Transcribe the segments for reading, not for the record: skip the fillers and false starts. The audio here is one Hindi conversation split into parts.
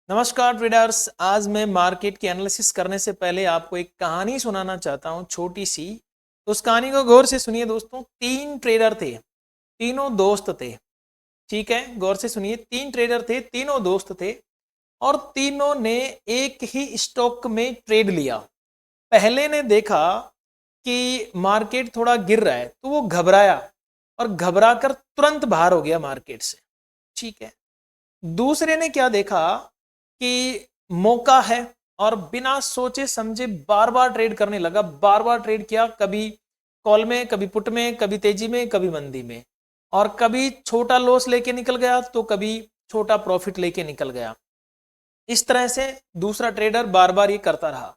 नमस्कार ट्रेडर्स। आज मैं मार्केट की एनालिसिस करने से पहले आपको एक कहानी सुनाना चाहता हूं, छोटी सी। तो उस कहानी को गौर से सुनिए दोस्तों। तीन ट्रेडर थे, तीनों दोस्त थे। ठीक है, गौर से सुनिए। तीन ट्रेडर थे, तीनों दोस्त थे और तीनों ने एक ही स्टॉक में ट्रेड लिया। पहले ने देखा कि मार्केट थोड़ा गिर रहा है तो वो घबराया और घबराकर तुरंत बाहर हो गया मार्केट से। ठीक है। दूसरे ने क्या देखा कि मौका है और बिना सोचे समझे बार बार ट्रेड करने लगा। बार बार ट्रेड किया, कभी कॉल में, कभी पुट में, कभी तेजी में, कभी मंदी में, और कभी छोटा लॉस लेके निकल गया तो कभी छोटा प्रॉफिट लेके निकल गया। इस तरह से दूसरा ट्रेडर बार बार ये करता रहा।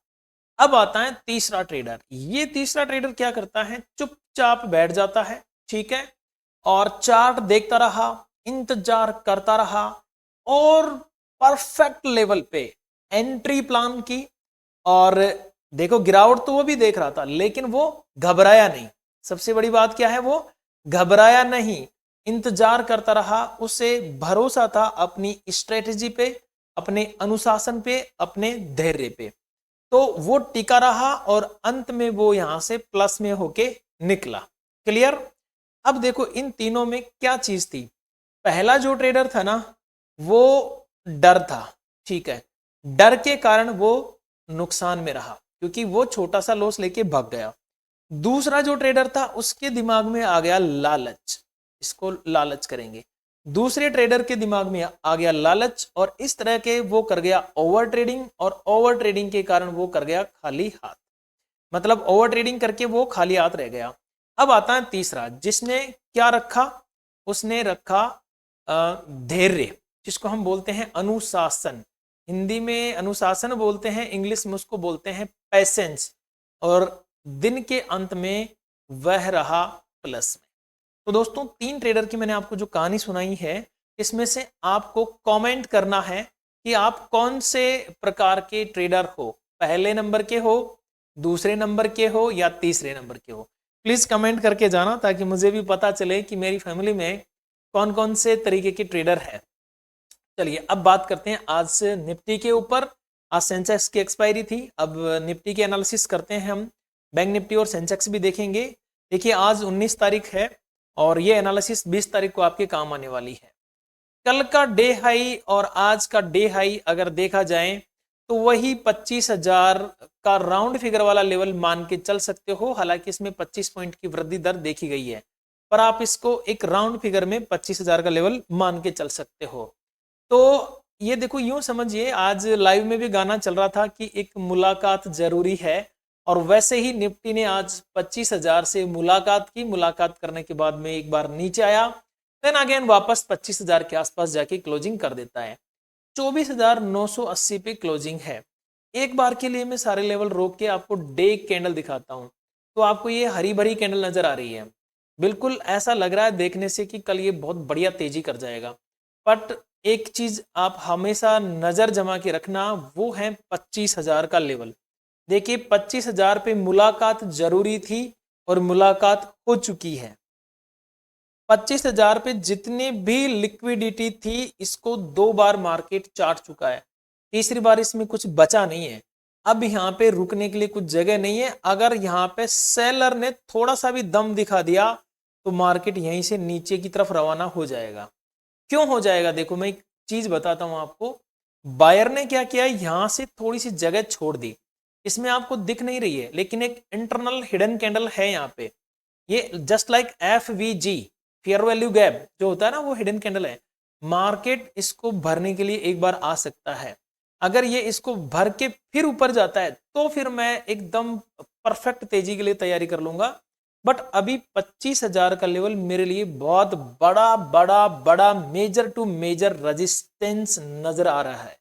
अब आता है तीसरा ट्रेडर। ये तीसरा ट्रेडर क्या करता है, चुपचाप बैठ जाता है। ठीक है, और चार्ट देखता रहा, इंतजार करता रहा और परफेक्ट लेवल पे एंट्री प्लान की। और देखो, गिरावट तो वो भी देख रहा था लेकिन वो घबराया नहीं। सबसे बड़ी बात क्या है, वो घबराया नहीं, इंतजार करता रहा। उसे भरोसा था अपनी स्ट्रेटेजी पे, अपने अनुशासन पे, अपने धैर्य पे। तो वो टिका रहा और अंत में वो यहां से प्लस में होके निकला। क्लियर। अब देखो इन तीनों में क्या चीज थी। पहला जो ट्रेडर था ना, वो डर था। ठीक है, डर के कारण वो नुकसान में रहा क्योंकि वो छोटा सा लॉस लेके भाग गया। दूसरा जो ट्रेडर था उसके दिमाग में आ गया लालच, इसको लालच करेंगे। दूसरे ट्रेडर के दिमाग में आ गया लालच और इस तरह के वो कर गया ओवर ट्रेडिंग, और ओवर ट्रेडिंग के कारण वो कर गया खाली हाथ। मतलब ओवर ट्रेडिंग करके वो खाली हाथ रह गया। अब आता है तीसरा, जिसने क्या रखा, उसने रखा धैर्य, जिसको हम बोलते हैं अनुशासन। हिंदी में अनुशासन बोलते हैं, इंग्लिश में उसको बोलते हैं पैसेंस। और दिन के अंत में वह रहा प्लस में। तो दोस्तों, तीन ट्रेडर की मैंने आपको जो कहानी सुनाई है, इसमें से आपको कमेंट करना है कि आप कौन से प्रकार के ट्रेडर हो। पहले नंबर के हो, दूसरे नंबर के हो या तीसरे नंबर के हो। प्लीज कमेंट करके जाना ताकि मुझे भी पता चले कि मेरी फैमिली में कौन कौन से तरीके के ट्रेडर है। चलिए अब बात करते हैं आज से निफ्टी के ऊपर। आज सेंसेक्स की एक्सपायरी थी। अब निफ्टी की एनालिसिस करते हैं हम। बैंक निफ्टी और सेंसेक्स भी देखेंगे। देखिए आज 19 तारीख है और ये एनालिसिस 20 तारीख को आपके काम आने वाली है। कल का डे हाई और आज का डे हाई अगर देखा जाए तो वही 25,000 का राउंड फिगर वाला लेवल मान के चल सकते हो। हालांकि इसमें 25 पॉइंट की वृद्धि दर देखी गई है, पर आप इसको एक राउंड फिगर में 25,000 का लेवल मान के चल सकते हो। तो ये देखो, यूं समझिए, आज लाइव में भी गाना चल रहा था कि एक मुलाकात जरूरी है, और वैसे ही निफ्टी ने आज 25,000 से मुलाकात की। मुलाकात करने के बाद में एक बार नीचे आया, देन अगेन वापस 25,000 के आसपास जाके क्लोजिंग कर देता है। 24,980 पे क्लोजिंग है। एक बार के लिए मैं सारे लेवल रोक के आपको डे कैंडल दिखाता हूं। तो आपको ये हरी भरी कैंडल नजर आ रही है। बिल्कुल ऐसा लग रहा है देखने से कि कल ये बहुत बढ़िया तेजी कर जाएगा। बट एक चीज आप हमेशा नजर जमा के रखना, वो है 25,000 का लेवल। देखिए 25,000 पे मुलाकात जरूरी थी और मुलाकात हो चुकी है। 25,000 पे जितनी भी लिक्विडिटी थी, इसको 2 बार मार्केट चाट चुका है। तीसरी बार इसमें कुछ बचा नहीं है। अब यहाँ पे रुकने के लिए कुछ जगह नहीं है। अगर यहाँ पे सेलर ने थोड़ा सा भी दम दिखा दिया तो मार्केट यहीं से नीचे की तरफ रवाना हो जाएगा। क्यों हो जाएगा, देखो मैं एक चीज बताता हूं आपको। बायर ने क्या किया, यहां से थोड़ी सी जगह छोड़ दी। इसमें आपको दिख नहीं रही है लेकिन एक इंटरनल हिडन कैंडल है यहाँ पे। ये just like FVG, fair value gap जो होता है ना, वो हिडन कैंडल है। मार्केट इसको भरने के लिए एक बार आ सकता है। अगर ये इसको भर के फिर ऊपर जाता है तो फिर मैं एकदम परफेक्ट तेजी के लिए तैयारी कर लूंगा। बट अभी 25,000 का लेवल मेरे लिए बहुत बड़ा बड़ा बड़ा मेजर टू मेजर रेजिस्टेंस नजर आ रहा है।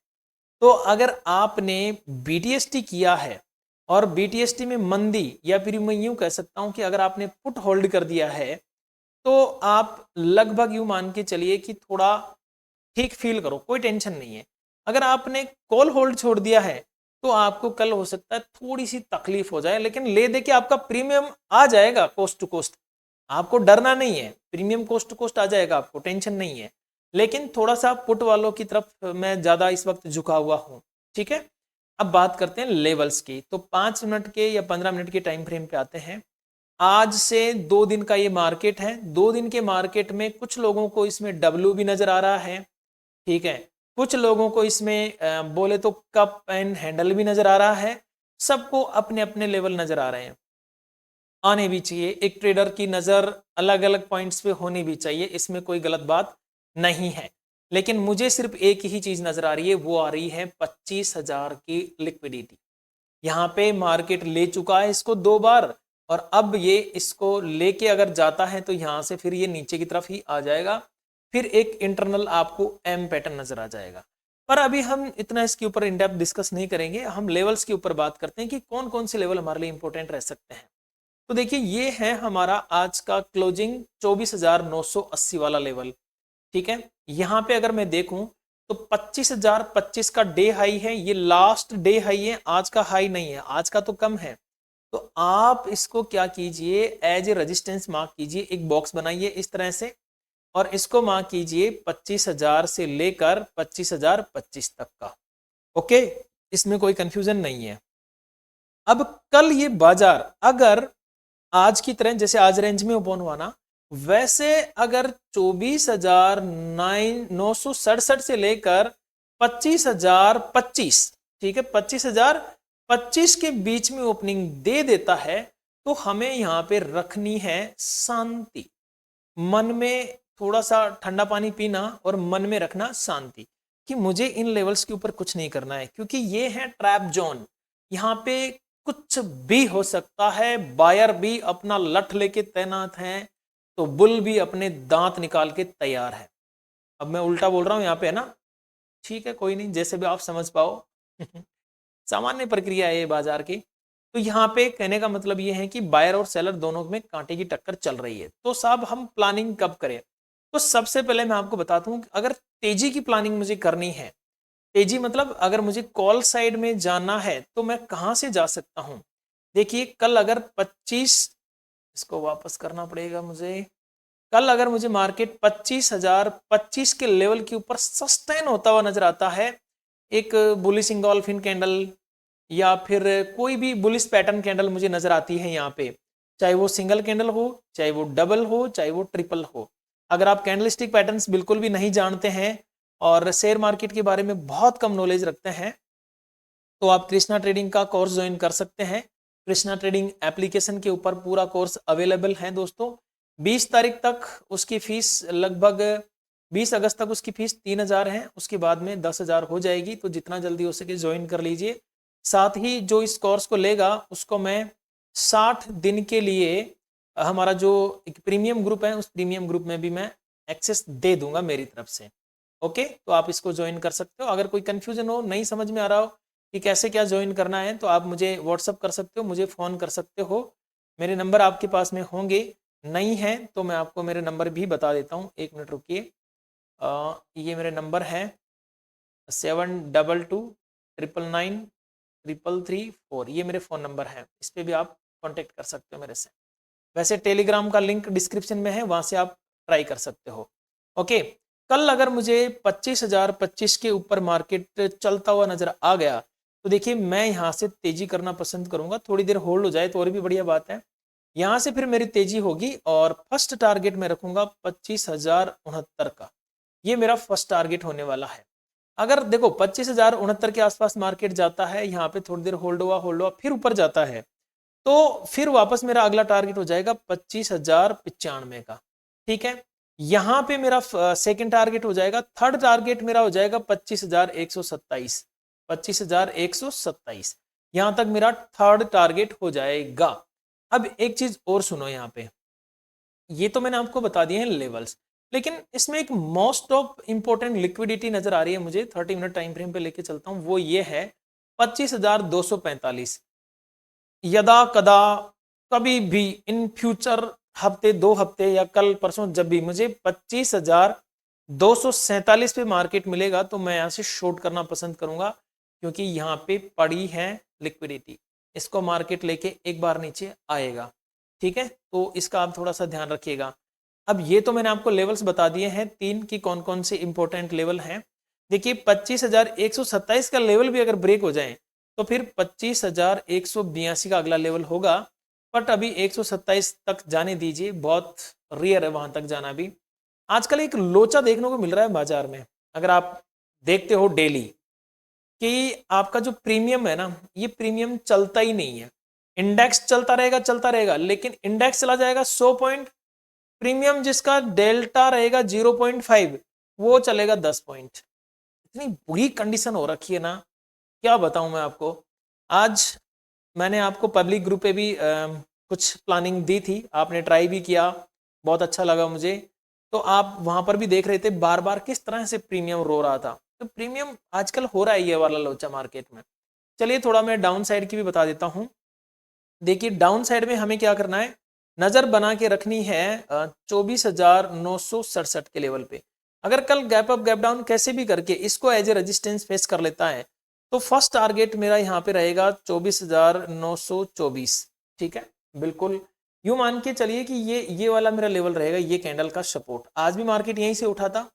तो अगर आपने BTST किया है और BTST में मंदी, या फिर मैं यूं कह सकता हूं कि अगर आपने पुट होल्ड कर दिया है, तो आप लगभग यूं मान के चलिए कि थोड़ा ठीक फील करो, कोई टेंशन नहीं है। अगर आपने कॉल होल्ड छोड़ दिया है तो आपको कल हो सकता है थोड़ी सी तकलीफ हो जाए, लेकिन ले दे के आपका प्रीमियम आ जाएगा कोस्ट टू कोस्ट। आपको डरना नहीं है, प्रीमियम कोस्ट टू कोस्ट आ जाएगा, आपको टेंशन नहीं है। लेकिन थोड़ा सा पुट वालों की तरफ मैं ज्यादा इस वक्त झुका हुआ हूं। ठीक है, अब बात करते हैं लेवल्स की। तो 5 मिनट के या 15 मिनट के टाइम फ्रेम पे आते हैं। आज से 2 दिन का ये मार्केट है। 2 दिन के मार्केट में कुछ लोगों को इसमें डब्ल्यू भी नजर आ रहा है, ठीक है, कुछ लोगों को इसमें बोले तो कप एंड हैंडल भी नजर आ रहा है। सबको अपने अपने लेवल नजर आ रहे हैं, आने भी चाहिए। एक ट्रेडर की नजर अलग अलग पॉइंट्स पे होनी भी चाहिए, इसमें कोई गलत बात नहीं है। लेकिन मुझे सिर्फ एक ही चीज नजर आ रही है, वो आ रही है 25,000 की लिक्विडिटी। यहाँ पे मार्केट ले चुका है इसको 2 बार, और अब ये इसको लेके अगर जाता है तो यहाँ से फिर ये नीचे की तरफ ही आ जाएगा। फिर एक इंटरनल आपको एम पैटर्न नजर आ जाएगा। पर अभी हम इतना इसके ऊपर इन डेप्थ डिस्कस नहीं करेंगे, हम लेवल्स के ऊपर बात करते हैं कि कौन कौन से लेवल हमारे लिए इंपॉर्टेंट रह सकते हैं। तो देखिए, ये है हमारा आज का क्लोजिंग 24,980 वाला लेवल। ठीक है, यहां पे अगर मैं देखूं तो 25,025 का डे हाई है, ये लास्ट डे हाई है, आज का हाई नहीं है, आज का तो कम है। तो आप इसको क्या कीजिए, एज ए रेजिस्टेंस मार्क कीजिए, एक बॉक्स बनाइए इस तरह से, और इसको मार्क कीजिए 25,000 से लेकर 25,025 तक का। ओके, इसमें कोई कंफ्यूजन नहीं है। अब कल ये बाजार अगर आज की तरह जैसे आज रेंज में ओपन हुआ ना, वैसे अगर 24,967 से लेकर 25,025, ठीक है, 25,025 के बीच में ओपनिंग दे देता है, तो हमें यहां पे रखनी है शांति। मन में थोड़ा सा ठंडा पानी पीना और मन में रखना शांति कि मुझे इन लेवल्स के ऊपर कुछ नहीं करना है, क्योंकि ये है ट्रैप जोन। यहाँ पे कुछ भी हो सकता है, बायर भी अपना लठ लेके तैनात हैं, तो बुल भी अपने दांत निकाल के तैयार है। अब मैं उल्टा बोल रहा हूं यहाँ पे, है ना, ठीक है, कोई नहीं, जैसे भी आप समझ पाओ। सामान्य प्रक्रिया है ये बाजार की। तो यहाँ पे कहने का मतलब ये है कि बायर और सेलर दोनों में कांटे की टक्कर चल रही है। तो साहब हम प्लानिंग कब करें? तो सबसे पहले मैं आपको बताता हूँ, अगर तेजी की प्लानिंग मुझे करनी है, तेजी मतलब अगर मुझे कॉल साइड में जाना है तो मैं कहां से जा सकता हूं? देखिए, कल अगर 25, इसको वापस करना पड़ेगा मुझे, कल अगर मुझे मार्केट 25,025 के लेवल के ऊपर सस्टेन होता हुआ नजर आता है, एक बुलिश इंगोल्फिन कैंडल या फिर कोई भी बुलिश पैटर्न कैंडल मुझे नजर आती है यहाँ पे, चाहे वो सिंगल कैंडल हो, चाहे वो डबल हो, चाहे वो ट्रिपल हो। अगर आप कैंडलस्टिक पैटर्न्स बिल्कुल भी नहीं जानते हैं और शेयर मार्केट के बारे में बहुत कम नॉलेज रखते हैं, तो आप कृष्णा ट्रेडिंग का कोर्स ज्वाइन कर सकते हैं। कृष्णा ट्रेडिंग एप्लीकेशन के ऊपर पूरा कोर्स अवेलेबल है दोस्तों। 20 तारीख तक उसकी फीस लगभग 20 अगस्त तक उसकी फीस 3,000 है, उसके बाद में 10,000 हो जाएगी। तो जितना जल्दी हो सके ज्वाइन कर लीजिए। साथ ही जो इस कोर्स को लेगा उसको मैं 60 दिन के लिए हमारा जो एक प्रीमियम ग्रुप है, उस प्रीमियम ग्रुप में भी मैं एक्सेस दे दूंगा मेरी तरफ से। ओके, तो आप इसको ज्वाइन कर सकते हो। अगर कोई कंफ्यूजन हो, नहीं समझ में आ रहा हो कि कैसे क्या ज्वाइन करना है, तो आप मुझे व्हाट्सअप कर सकते हो, मुझे फ़ोन कर सकते हो। मेरे नंबर आपके पास में होंगे, नहीं है तो मैं आपको मेरे नंबर भी बता देता हूँ। 1 मिनट रुकिए, ये मेरे नंबर है 7222999334, ये मेरे फ़ोन नंबर है, इस पर भी आप कॉन्टेक्ट कर सकते हो मेरे से। वैसे टेलीग्राम का लिंक डिस्क्रिप्शन में है, वहाँ से आप ट्राई कर सकते हो। ओके, कल अगर मुझे 25,025 के ऊपर मार्केट चलता हुआ नजर आ गया, तो देखिए मैं यहाँ से तेजी करना पसंद करूंगा। थोड़ी देर होल्ड हो जाए तो और भी बढ़िया बात है। यहाँ से फिर मेरी तेजी होगी और फर्स्ट टारगेट मैं रखूंगा 25,069 का। ये मेरा फर्स्ट टारगेट होने वाला है। अगर देखो 25,069 के आसपास मार्केट जाता है, यहाँ पे थोड़ी देर होल्ड हुआ फिर ऊपर जाता है, तो फिर वापस मेरा अगला टारगेट हो जाएगा 25,095 का। ठीक है, यहां पे मेरा सेकंड टारगेट हो जाएगा, थर्ड टारगेट मेरा हो जाएगा 25,127, 25,127, यहां तक मेरा थर्ड टारगेट हो जाएगा। अब एक चीज और सुनो, यहाँ पे ये तो मैंने आपको बता दिए हैं लेवल्स, लेकिन इसमें एक मोस्ट ऑफ इंपॉर्टेंट लिक्विडिटी नजर आ रही है मुझे। 30 मिनट टाइम फ्रेम पे लेके चलता हूं, वो ये है 25,245। यदा कदा कभी भी इन फ्यूचर हफ्ते 2 हफ्ते या कल परसों जब भी मुझे 25,247 पे मार्केट मिलेगा, तो मैं यहाँ से शॉर्ट करना पसंद करूंगा, क्योंकि यहाँ पे पड़ी है लिक्विडिटी। इसको मार्केट लेके एक बार नीचे आएगा। ठीक है, तो इसका आप थोड़ा सा ध्यान रखिएगा। अब ये तो मैंने आपको लेवल्स बता दिए हैं 3 की कौन कौन से इंपॉर्टेंट लेवल हैं। देखिए 25,127 का लेवल भी अगर ब्रेक हो जाए तो फिर 25,182 का अगला लेवल होगा, बट अभी 127 तक जाने दीजिए, बहुत रेयर है वहां तक जाना भी। आजकल एक लोचा देखने को मिल रहा है बाजार में, अगर आप देखते हो डेली, कि आपका जो प्रीमियम है ना, ये प्रीमियम चलता ही नहीं है। इंडेक्स चलता रहेगा, लेकिन इंडेक्स चला जाएगा 100 पॉइंट, प्रीमियम जिसका डेल्टा रहेगा 0.5 वो चलेगा 10 पॉइंट। इतनी बुरी कंडीशन हो रखी है ना, क्या बताऊं मैं आपको। आज मैंने आपको पब्लिक ग्रुप पे भी कुछ प्लानिंग दी थी, आपने ट्राई भी किया, बहुत अच्छा लगा मुझे। तो आप वहां पर भी देख रहे थे बार बार किस तरह से प्रीमियम रो रहा था। तो प्रीमियम आजकल हो रहा है ये वाला लोचा मार्केट में। चलिए थोड़ा मैं डाउन साइड की भी बता देता हूँ। देखिए डाउन साइड में हमें क्या करना है, नजर बना के रखनी है 24,967 के लेवल पे। अगर कल गैप अप गैप डाउन कैसे भी करके इसको एज ए रेजिस्टेंस फेस कर लेता है तो फर्स्ट टारगेट मेरा यहाँ पे रहेगा 24,924। ठीक है, बिल्कुल यूं मान के चलिए कि ये वाला मेरा लेवल रहेगा, ये कैंडल का सपोर्ट। आज भी मार्केट यहीं से उठा था,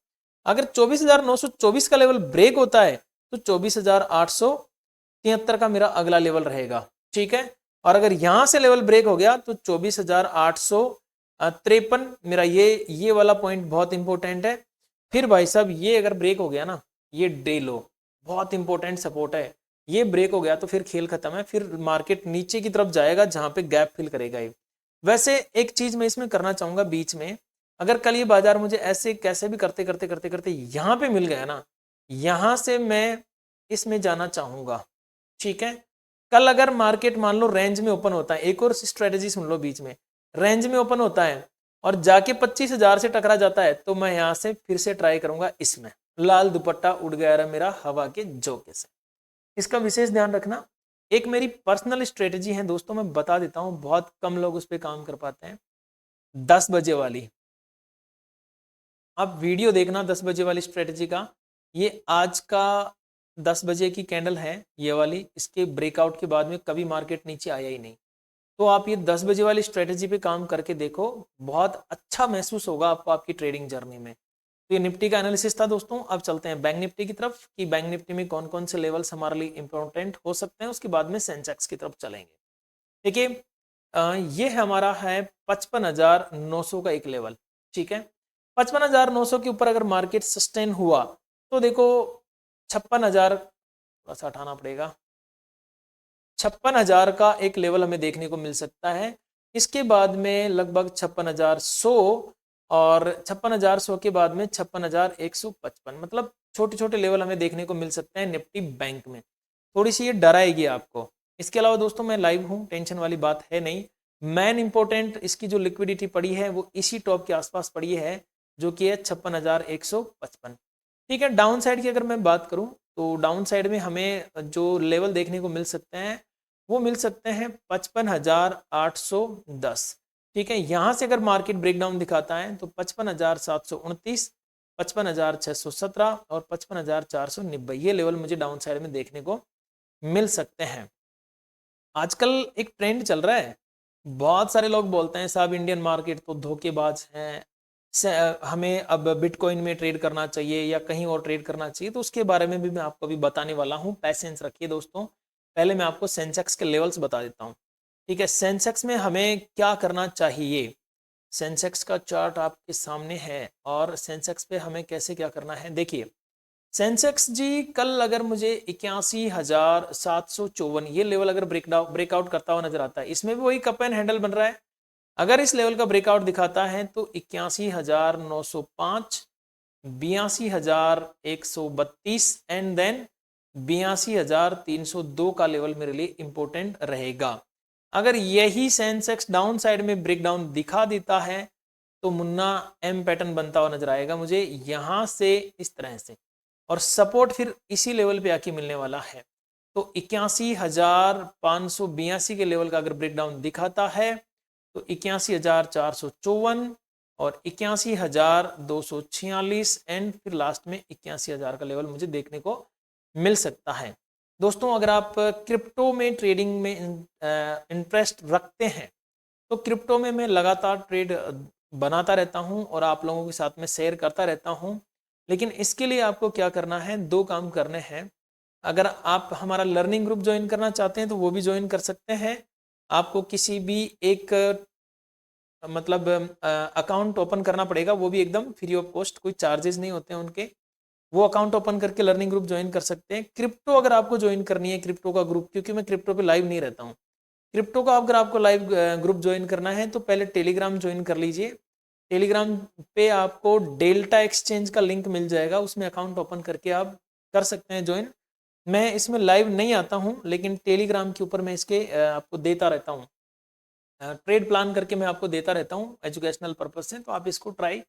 अगर 24,924 का लेवल ब्रेक होता है तो 24,873 का मेरा अगला लेवल रहेगा। ठीक है, और अगर यहां से लेवल ब्रेक हो गया तो 24,853 मेरा ये वाला पॉइंट बहुत इंपॉर्टेंट है। फिर भाई साहब ये अगर ब्रेक हो गया ना, ये डे लो बहुत इंपॉर्टेंट सपोर्ट है, ये ब्रेक हो गया तो फिर खेल खत्म है, फिर मार्केट नीचे की तरफ जाएगा जहां पे गैप फिल करेगा ये। वैसे एक चीज मैं इसमें करना चाहूंगा बीच में, अगर कल ये बाजार मुझे ऐसे कैसे भी करते करते करते करते यहां पे मिल गया ना, यहां से मैं इसमें जाना चाहूंगा। ठीक है, कल अगर मार्केट मान लो रेंज में ओपन होता है, एक और स्ट्रेटेजी सुन लो बीच में, रेंज में ओपन होता है और जाके 25,000 से टकरा जाता है तो मैं यहां से फिर से ट्राई करूंगा। इसमें लाल दुपट्टा उड़ गया रहा मेरा हवा के झोंके से, इसका विशेष ध्यान रखना। एक मेरी पर्सनल स्ट्रेटेजी है दोस्तों, मैं बता देता हूं, बहुत कम लोग उस पर काम कर पाते हैं। 10 बजे वाली, आप वीडियो देखना 10 बजे वाली स्ट्रेटेजी का। ये आज का 10 बजे की कैंडल है ये वाली, इसके ब्रेकआउट के बाद में कभी मार्केट नीचे आया ही नहीं। तो आप ये 10 बजे वाली स्ट्रेटेजी पे काम करके देखो, बहुत अच्छा महसूस होगा आपको आपकी ट्रेडिंग जर्नी में। तो ये निफ्टी का एनालिसिस था दोस्तों। अब चलते हैं बैंक निफ्टी की तरफ कि बैंक निफ्टी में कौन कौन से लेवल्स हमारे लिए इंपॉर्टेंट हो सकते हैं, उसके बाद में सेंसेक्स की तरफ चलेंगे। देखिए ये हमारा है 55,900 का एक लेवल। ठीक है, 55,900 के ऊपर अगर मार्केट सस्टेन हुआ तो देखो 56,000, थोड़ा सा हटाना पड़ेगा, 56,000 का एक लेवल हमें देखने को मिल सकता है। इसके बाद में लगभग 56,100 और 56,100 के बाद में 56,155, मतलब छोटे छोटे लेवल हमें देखने को मिल सकते हैं निफ्टी बैंक में। थोड़ी सी ये डराएगी आपको। इसके अलावा दोस्तों मैं लाइव हूँ, टेंशन वाली बात है नहीं। मेन इंपॉर्टेंट इसकी जो लिक्विडिटी पड़ी है वो इसी टॉप के आसपास पड़ी है, जो कि है 56,155। ठीक है, डाउन साइड की अगर मैं बात करूं तो डाउन साइड में हमें जो लेवल देखने को मिल सकते हैं वो मिल सकते हैं 55,810। ठीक है, यहां से अगर मार्केट ब्रेकडाउन दिखाता है तो 55,729, 55,617 और 55,490 ये लेवल मुझे डाउन साइड में देखने को मिल सकते हैं। आजकल एक ट्रेंड चल रहा है, बहुत सारे लोग बोलते हैं साहब इंडियन मार्केट तो धोखेबाज है, हमें अब बिटकॉइन में ट्रेड करना चाहिए या कहीं और ट्रेड करना चाहिए। तो उसके बारे में भी मैं आपको अभी बताने वाला हूँ, पैसेंस रखिए दोस्तों। पहले मैं आपको सेंसेक्स के लेवल्स बता देता हूँ। ठीक है, सेंसेक्स में हमें क्या करना चाहिए, सेंसेक्स का चार्ट आपके सामने है और सेंसेक्स पे हमें कैसे क्या करना है। देखिए सेंसेक्स जी कल अगर मुझे 81,754 ये लेवल अगर ब्रेकआउट करता हुआ नजर आता है, इसमें भी वही कप एंड हैंडल बन रहा है। अगर इस लेवल का ब्रेकआउट दिखाता है तो 81,905, 82,132 एंड देन 82,302 का लेवल मेरे लिए इंपॉर्टेंट रहेगा। अगर यही सेंसेक्स डाउन साइड में ब्रेकडाउन दिखा देता है तो मुन्ना एम पैटर्न बनता हुआ नजर आएगा मुझे यहां से इस तरह से, और सपोर्ट फिर इसी लेवल पे आके मिलने वाला है। तो 81,582 के लेवल का अगर ब्रेकडाउन दिखाता है तो 81,454 और 81,246 एंड फिर लास्ट में 81,000 का लेवल मुझे देखने को मिल सकता है। दोस्तों अगर आप क्रिप्टो में ट्रेडिंग में इंटरेस्ट रखते हैं तो क्रिप्टो में मैं लगातार ट्रेड बनाता रहता हूँ और आप लोगों के साथ में शेयर करता रहता हूँ। लेकिन इसके लिए आपको क्या करना है, 2 काम करने हैं। अगर आप हमारा लर्निंग ग्रुप ज्वाइन करना चाहते हैं तो वो भी ज्वाइन कर सकते हैं। आपको किसी भी एक मतलब अकाउंट ओपन करना पड़ेगा, वो भी एकदम फ्री ऑफ कॉस्ट, कोई चार्जेस नहीं होते हैं उनके। वो अकाउंट ओपन करके लर्निंग ग्रुप ज्वाइन कर सकते हैं। क्रिप्टो अगर आपको ज्वाइन करनी है, क्रिप्टो का ग्रुप, क्योंकि मैं क्रिप्टो पे लाइव नहीं रहता हूँ, क्रिप्टो का अगर आपको लाइव ग्रुप ज्वाइन करना है तो पहले टेलीग्राम ज्वाइन कर लीजिए। टेलीग्राम पे आपको डेल्टा एक्सचेंज का लिंक मिल जाएगा, उसमें अकाउंट ओपन करके आप कर सकते हैं ज्वाइन। मैं इसमें लाइव नहीं आता हूँ, लेकिन टेलीग्राम के ऊपर मैं इसके आपको देता रहता हूँ, ट्रेड प्लान करके मैं आपको देता रहता हूँ एजुकेशनल पर्पज से, तो आप इसको ट्राई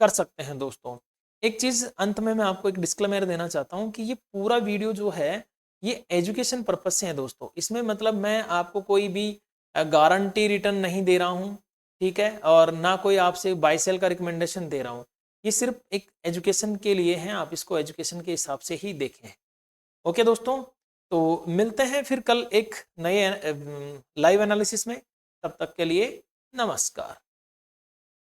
कर सकते हैं दोस्तों। एक चीज़ अंत में मैं आपको एक डिस्क्लेमर देना चाहता हूँ कि ये पूरा वीडियो जो है ये एजुकेशन पर्पज से है दोस्तों। इसमें मतलब मैं आपको कोई भी गारंटी रिटर्न नहीं दे रहा हूँ, ठीक है, और ना कोई आपसे बाय सेल का रिकमेंडेशन दे रहा हूँ। ये सिर्फ एक एजुकेशन के लिए है, आप इसको एजुकेशन के हिसाब से ही देखें। ओके दोस्तों, तो मिलते हैं फिर कल एक नए लाइव एनालिसिस में। तब तक के लिए नमस्कार।